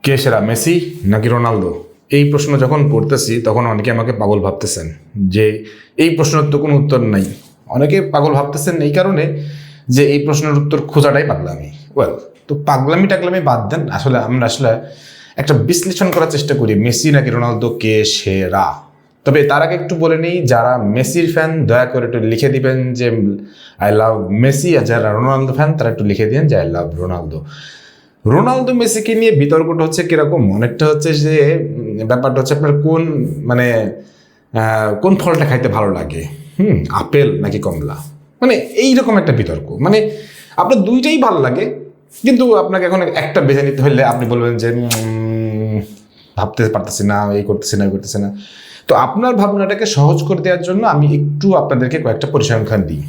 কে সেরা, মেসি নাকি রোনালদো? এই প্রশ্ন যখন করতেছি তখন অনেকে আমাকে পাগল ভাবতেছেন যে এই প্রশ্নের তো কোনো উত্তর নাই। অনেকে পাগল ভাবতেছেন এই কারণে যে এই প্রশ্নের উত্তর খোঁজাটাই পাগলামি। তো পাগলামি টাগলামি বাদ দেন, আমরা একটা বিশ্লেষণ করার চেষ্টা করি মেসি নাকি রোনালদো কে সেরা। তবে তার আগে একটু বলে নিই, যারা মেসির ফ্যান দয়া করে একটু লিখে দিবেন যে আই লাভ মেসি, আর যারা রোনালদো ফ্যান তারা একটু লিখে দিন যে আই লাভ রোনালদো। রোনালদো মেসিকে নিয়ে বিতর্কটা হচ্ছে কিরকম, অনেকটা হচ্ছে যে ব্যাপারটা হচ্ছে আপনার কোন ফলটা খাইতে ভালো লাগে, আপেল নাকি কমলা, মানে এইরকম একটা বিতর্ক। মানে আপনার দুইটাই ভালো লাগে, কিন্তু আপনাকে এখন একটা বেছে নিতে হলে আপনি বলবেন যে ভাবতে পারতেছি না, এই করতেছি না, ওই করতেছি না। তো আপনার ভাবনাটাকে সহজ করে দেওয়ার জন্য আমি একটু আপনাদেরকে কয়েকটা পরিসংখ্যান দিই।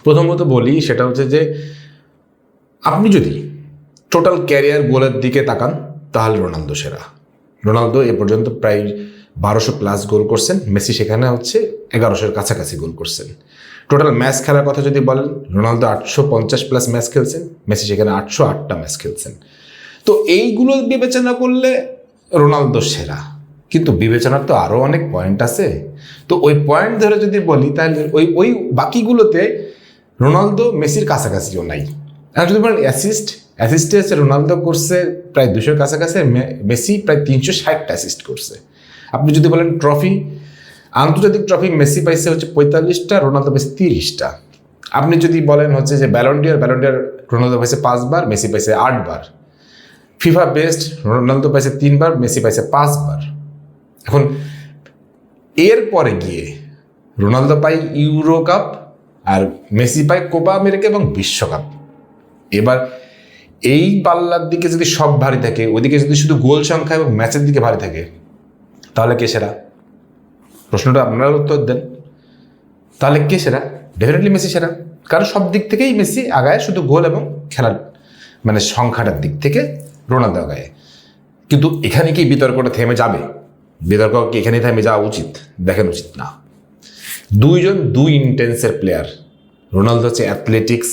প্রথমত বলি, সেটা হচ্ছে যে আপনি যদি টোটাল ক্যারিয়ার গোলের দিকে তাকান তাহলে রোনালদো সেরা। রোনালদো এ পর্যন্ত প্রায় 1200+ গোল করছেন, মেসি সেখানে হচ্ছে 1100-এর কাছাকাছি গোল করছেন। টোটাল ম্যাচ খেলার কথা যদি বলেন, রোনালদো 850+ ম্যাচ খেলছেন, মেসি সেখানে 808টা ম্যাচ খেলছেন। তো এইগুলো বিবেচনা করলে রোনালদো সেরা, কিন্তু বিবেচনার তো আরও অনেক পয়েন্ট আছে। তো ওই পয়েন্ট ধরে যদি বলি তাহলে ওই বাকিগুলোতে রোনালদো মেসির কাছাকাছিও নাই। আর যদি বলেন অ্যাসিস্টে হচ্ছে রোনালদো করছে প্রায় 200-এর কাছাকাছি, মেসি প্রায় 360টা অ্যাসিস্ট করছে। আপনি যদি বলেন ট্রফি, আন্তর্জাতিক ট্রফি মেসি পাইছে হচ্ছে 45টা, রোনালদো পাইছে 30টা। আপনি যদি বলেন হচ্ছে যে ব্যালন্ডিয়ার রোনালদো পাইছে 5বার, মেসি পাইছে 8বার। ফিফা বেস্ট, রোনালদো পাইছে 3বার, মেসি পাইছে 5বার। এখন এরপরে গিয়ে রোনালদো পাই ইউরো কাপ আর মেসি পায় কোপা আমেরিকা এবং বিশ্বকাপ। এবার এই পাল্লার দিকে যদি সব ভারী থাকে, ওইদিকে যদি শুধু গোল সংখ্যা এবং ম্যাচের দিকে ভারী থাকে, তাহলে কে সেরা? প্রশ্নটা আপনারা উত্তর দেন। তাহলে কে সেরা? ডেফিনেটলি মেসি সেরা, কারণ সব দিক থেকেই মেসি আগায়, শুধু গোল এবং খেলার মানে সংখ্যাটার দিক থেকে রোনালদো আগায়। কিন্তু এখানে কি বিতর্কটা থেমে যাবে? বিতর্ক কি এখানেই থেমে যাওয়া উচিত? দেখেন, উচিত না। দুইজন দুই ইন্টেন্সের প্লেয়ার। রোনালদো হচ্ছে অ্যাথলেটিক্স,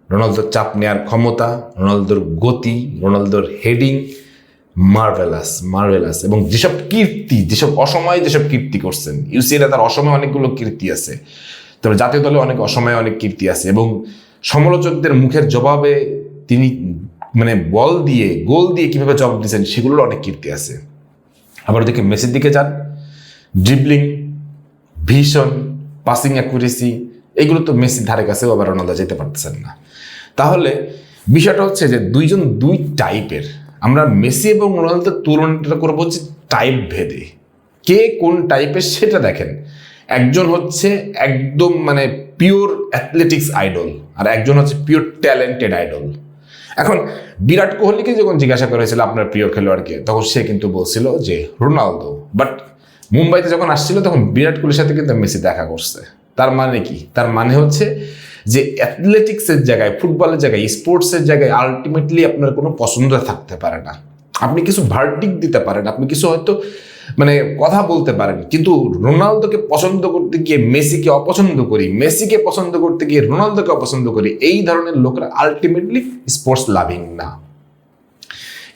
রোনালদোর চাপ নেওয়ার ক্ষমতা, রোনালদোর গতি, রোনালদোর হেডিং মার্ভেলাস এবং যেসব অসময়ে কীর্তি করছেন। ইউসিএলে তার অসময়ে অনেকগুলো কীর্তি আছে, তবে জাতীয় দলে অনেক অসময়ে অনেক কীর্তি আছে, এবং সমালোচকদের মুখের জবাবে তিনি মানে গোল দিয়ে কীভাবে জবাব দিয়েছেন সেগুলোর অনেক কীর্তি আছে। আবার ওদিকে মেসির দিকে যান, ড্রিবলিং, ভিশন, পাসিং অ্যাকুরেসি, এগুলো তো মেসির ধারে কাছেও আবার রোনালদো যেতে পারতেছেন না। তাহলে বিষয়টা হচ্ছে যে দুইজন দুই টাইপের। আমরা মেসি এবং রোনালদোর তুলনাটা করবো হচ্ছে টাইপ ভেদে, কে কোন টাইপের সেটা দেখেন। একজন হচ্ছে একদম মানে পিওর অ্যাথলেটিক্স আইডল, আর একজন হচ্ছে পিওর ট্যালেন্টেড আইডল। এখন বিরাট কোহলিকে যখন জিজ্ঞাসা করা হয়েছিল আপনার প্রিয় খেলোয়াড়কে, তখন সে কিন্তু বলছিল যে রোনালদো। বাট মুম্বাইতে যখন আসছিল তখন বিরাট কোহলির সাথে কিন্তু মেসি দেখা করছে। তার মানে কি? তার মানে হচ্ছে যে অ্যাথলেটিক্সের জায়গায়, ফুটবলের জায়গায়, স্পোর্টসের জায়গায় আলটিমেটলি আপনার কোনো পছন্দ থাকতে পারে না। আপনি কিছু ভার্ডিক্ট দিতে পারেন, আপনি কিছু হয়তো মানে কথা বলতে পারেন, কিন্তু রোনালদোকে পছন্দ করতে গিয়ে মেসিকে অপছন্দ করি, মেসিকে পছন্দ করতে গিয়ে রোনালদোকে অপছন্দ করি, এই ধরনের লোকরা আলটিমেটলি স্পোর্টস লাভিং না।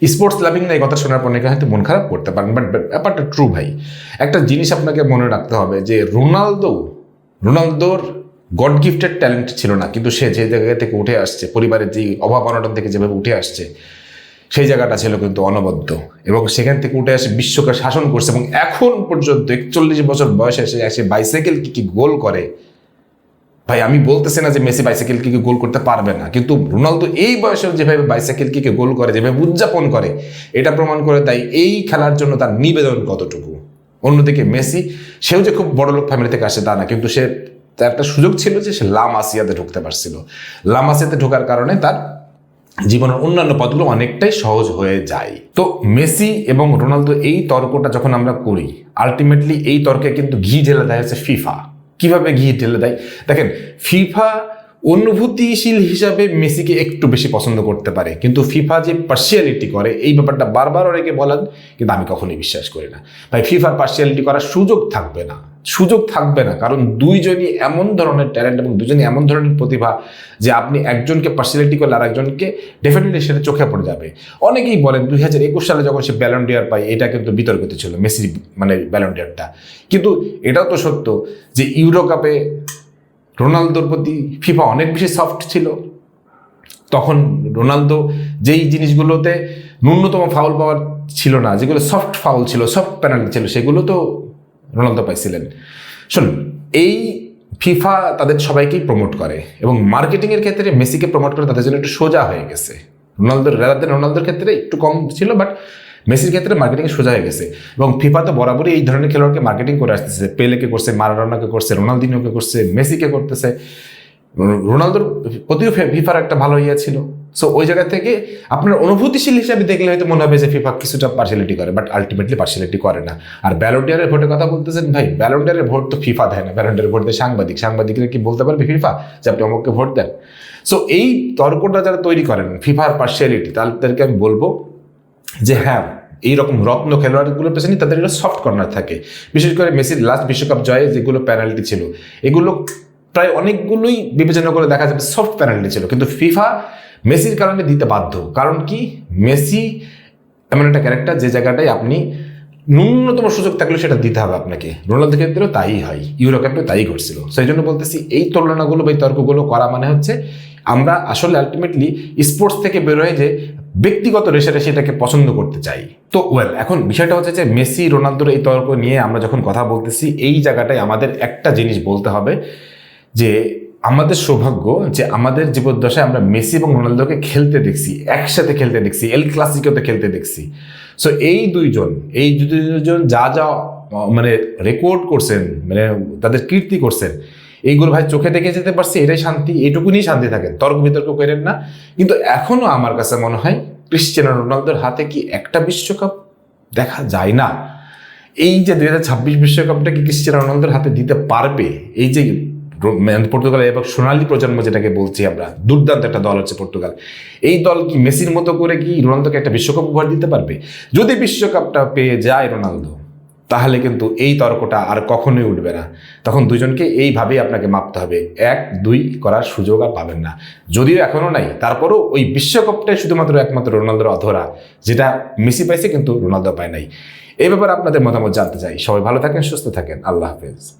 এই কথা শোনার পর হয়তো মন খারাপ করতে পারেন, বাট ব্যাপারটা ট্রু ভাই। একটা জিনিস আপনাকে মনে রাখতে হবে যে রোনালদোর গড গিফটেড ট্যালেন্ট ছিল না, কিন্তু সে যে জায়গা থেকে উঠে আসছে, পরিবারের যে অভাব অনটন থেকে যেভাবে উঠে আসছে, সেই জায়গাটা ছিল কিন্তু অনবদ্য, এবং সেখান থেকে উঠে এসে বিশ্বকে শাসন করছে, এবং এখন পর্যন্ত 41 বছর বয়সে এসে বাইসাইকেল কি গোল করে। ভাই, আমি বলতেছি না যে মেসি বাইসাইকেল কি গোল করতে পারবে না, কিন্তু রোনালদো এই বয়সেও যেভাবে বাইসাইকেল কি গোল করে, যেভাবে উদযাপন করে, এটা প্রমাণ করে তাই এই খেলার জন্য তার নিবেদন কতটুকু। অন্যদিকে মেসি, সেও যে খুব বড় লোক ফ্যামিলি থেকে আসে তা না, কিন্তু তার একটা সুযোগ ছিল যে সে লা মাসিয়াতে ঢুকতে পারছিল। লা মাসিয়াতে ঢোকার কারণে তার জীবনের অন্যান্য পথগুলো অনেকটাই সহজ হয়ে যায়। তো মেসি এবং রোনালদো এই তর্কটা যখন আমরা করি, আলটিমেটলি এই তর্কে কিন্তু ঘি ঢেলে দেয় হচ্ছে ফিফা। কিভাবে ঘি ঢেলে দেয় দেখেন, ফিফা অনুভূতিশীল হিসাবে মেসিকে একটু বেশি পছন্দ করতে পারে, কিন্তু ফিফা যে পার্সিয়ালিটি করে এই ব্যাপারটা বারবার অনেকে বলেন, কিন্তু আমি কখনোই বিশ্বাস করি না। ভাই, ফিফার পার্সিয়ালিটি করার সুযোগ থাকবে না সুযোগ থাকবে না, কারণ দুইজনই এমন ধরনের ট্যালেন্ট এবং দুজনই এমন ধরনের প্রতিভা যে আপনি একজনকে পার্সিয়ালিটি করলে আর একজনকে ডেফিনেটলি সেটা চোখে পড়ে যাবে। অনেকেই বলেন 2021 সালে যখন সে ব্যালন ডি'অর পায়, এটা কিন্তু বিতর্কিত ছিল মেসির মানে ব্যালন ডি'অরটা, কিন্তু এটাও তো সত্য যে ইউরো কাপে রোনালদোর প্রতি ফিফা অনেক বেশি সফট ছিল। তখন রোনালদো যেই জিনিসগুলোতে ন্যূনতম ফাউল পাওয়ার ছিল না, যেগুলো সফট ফাউল ছিল, সফট পেনাল্টি ছিল, সেগুলো তো রোনালদো পাইছিলেন। শুনুন, এই ফিফা তাদের সবাইকেই প্রমোট করে এবং মার্কেটিংয়ের ক্ষেত্রে মেসিকে প্রমোট করে তাদের জন্য একটু সোজা হয়ে গেছে। রোনালদোর ক্ষেত্রে একটু কম ছিল, বাট মেসির ক্ষেত্রে মার্কেটিং সোজা হয়ে গেছে। এবং ফিফা তো বরাবরই এই ধরনের খেলোয়াড়কে মার্কেটিং করে আসতেছে। পেলেকে করছে, মারাডোনাকে করছে, রোনালদিনোকে করছে, মেসিকে করতেছে। রোনালদোর প্রতিও ফিফার একটা ভালো ইয়ে ছিল। সো ওই জায়গা থেকে আপনার অনুভূতিশীল হিসাবে দেখলে হয়তো মনে হবে যে ফিফা কিছুটা পার্সিয়ালিটি করে, বাট আলটিমেটলি পার্সিয়ালিটি করে না। আর ব্যালন ডি'অরের ভোটের কথা বলতেছেন, ভাই ব্যালন ডি'অরের ভোট তো ফিফা দেয় না, ব্যালন ডি'অরের ভোট দেয় সাংবাদিকরা কি বলতে পারবে ফিফা যে আপনি অমুককে ভোট দেন? সো এই তর্কটা যারা তৈরি করেন ফিফার পার্সিয়ালিটি, তাদেরকে আমি বলবো যে হ্যাঁ, এইরকম রত্ন খেলোয়াড়গুলোর পেছনে তাদের একটা সফট কর্নার থাকে। বিশেষ করে মেসির লাস্ট বিশ্বকাপ জয়ে যেগুলো পেনাল্টি ছিল, এগুলো প্রায় অনেকগুলোই বিবেচনা করে দেখা যাবে সফট পেনাল্টি ছিল, কিন্তু ফিফা মেসির কারণে দিতে বাধ্য। কারণ কি, মেসি এমন একটা ক্যারেক্টার যে জায়গাটায় আপনি ন্যূনতম সুযোগ থাকলে সেটা দিতে হবে আপনাকে। রোনালদোর ক্ষেত্রেও তাই হয়, ইউরো কাপেও তাই ঘটছিল। সেই জন্য বলতেছি এই তুলনাগুলো বা এই তর্কগুলো করা মানে হচ্ছে আমরা আসলে আলটিমেটলি স্পোর্টস থেকে বেরোয় যে ব্যক্তিগত রেশারে সেটাকে পছন্দ করতে চাই। তো এখন বিষয়টা হচ্ছে যে মেসি রোনালদোর এই তর্ক নিয়ে আমরা যখন কথা বলতেছি, এই জায়গাটায় আমাদের একটা জিনিস বলতে হবে যে আমাদের সৌভাগ্য যে আমাদের জীবদ্দশায় আমরা মেসি এবং রোনালদোকে খেলতে দেখছি, একসাথে খেলতে দেখছি, এল ক্লাসিকোতে খেলতে দেখছি। সো এই দুইজন যা যা মানে রেকর্ড করছেন, মানে তাদের কীর্তি করছেন, এইগুলো ভাই চোখে দেখে যেতে পারছি, এটাই শান্তি, এইটুকুনি শান্তি থাকেন, তর্ক বিতর্ক করেন না। কিন্তু এখনো আমার কাছে মনে হয় ক্রিশ্চিয়ানো রোনালদোর হাতে কি একটা বিশ্বকাপ দেখা যায় না? এই যে 2026 বিশ্বকাপটা কি ক্রিশ্চিয়ানো রোনালদোর হাতে দিতে পারবে? এই যে পর্তুগাল এবং সোনালী প্রজন্ম যেটাকে বলছি আমরা, দুর্দান্ত একটা দল হচ্ছে পর্তুগাল, এই দল কি মেসির মতো করে কি রোনালদোকে একটা বিশ্বকাপ উপহার দিতে পারবে? যদি বিশ্বকাপটা পেয়ে যায় রোনালদো, তাহলে কিন্তু এই তর্কটা আর কখনোই উঠবে না। তখন দুজনকে এইভাবেই আপনাকে মাপতে হবে, 1-2 করার সুযোগ আর পাবেন না। যদিও এখনও নাই, তারপরও ওই বিশ্বকাপটাই শুধুমাত্র একমাত্র রোনালদোর অধরা, যেটা মেসি পাইছে কিন্তু রোনালদো পায় নাই। এই ব্যাপারে আপনাদের মতামত জানতে চাই। সবাই ভালো থাকেন, সুস্থ থাকেন, আল্লাহ হাফেজ।